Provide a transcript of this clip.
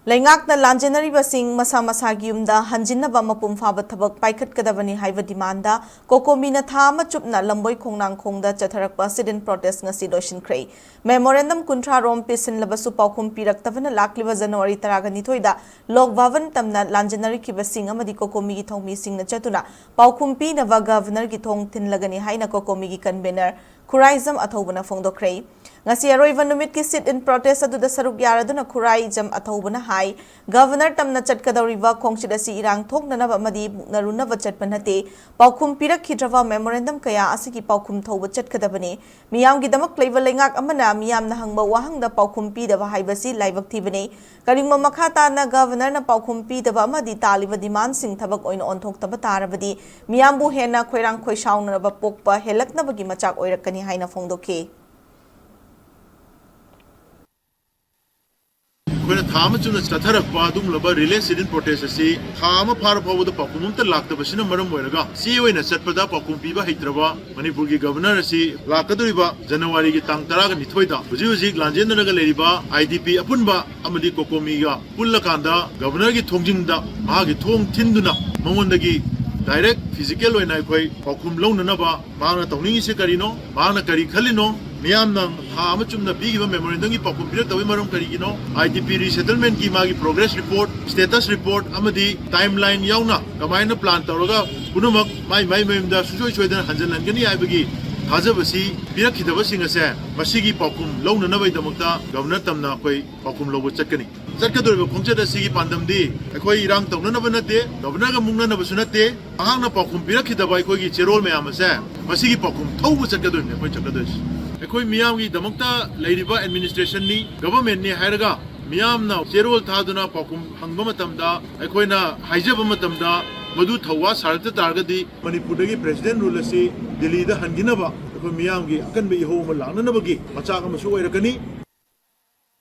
Lengakna Lanjanaribasing Masa Masagiumda Hanjinaba Mapum Faba Tabak Paikat Kadavani Haiva Demanda, Cocomi na Thama Chupna Lamboy Kongnang Kongda Chatarakpa Sit-in Protest Ngasi Doshin Kray. Memorandum Kuntra Rom Pisinkhiba Paokhum Pirak Tavana Lakliva January Taraganitoida, Log Vavan Tamna Lanjanarikiba Sing Amadi Cocomi Gitong Sing na Chatuna, Paokhum Pi Nava Governor Gitong Tinlagani Haina Cocomi Convener, Kuraizam Atobana Fondo Kray. Ngasi aroivan numit ki sit-in protest aduda saruk yaraduna kurai jam athaubana hai governor tamna chatkadawriba khongchid asi irang thoknanaba amadi narunaba chatpanate Paokhum pirak khidrawa memorandum kaya asigi Paokhum thoba chatkadabane miyamgi damak leiva lengak amana miyamna hangba wahangda Paokhum pidaba haibasi laibak thibane karingma makhata na governor na Paokhum pidaba amadi taliba demand sing thabak oina onthok taba tarabadi miyambu hena khoirang khoisaunaba pokpa helaknabagi machak oirakani haina phongdoke When a Thamachuna Satara Padum Laba Relay Sit-in Protest, Thama Parapova the Paokhum Lak the Basina Maram Weraga, see you in a Setpada Paokhum Piba Hitrava, Manipuri Governor, Lakaduriba, January Tangtara and Nitoida, Bujuzi, Lanjana Leriba, IDP Apunba, Amadi Cocomiga, Pulakanda, Governor Tongjinda, Mahagi Tong Tinduna, Mamondagi, direct physical when I quay, Paokhum Lonanaba, Mana Toni Secarino, Mana Carikalino. Miyamnang hamachum na bigi memorandum ki Paokhum pirak tawi marom karigino IDP resettlement ki magi progress report status report amadi timeline yauna kamaina plan tawraga punumak mai memda susoi soidan hanjanan gani aibagi thajabasi pirak khidaba singase masigi Paokhum launanabai damakta governor tamna koi Paokhum lobo chatkani chatkadoriba khongchada sigi pandamdi akoi irang tawnanaba nate governor ga mungnanaba sunate ahangna Paokhum pirak khidaba koi gi cherol mayam ase masigi Paokhum thaubu chatkadorne koi chakadoi Ekoi Miyamgi Damakta Ladiba Administration ni Government ni Haraga Miyamna Zerol Taduna Paokhum Hangamatamda Ekoina Hijabamatamda Madu Tawa Sarta Targadi Manipuri President Rulasi Delhi the Handinaba Miyamgi Akan be home Lanabagi Machaka Masu Erakani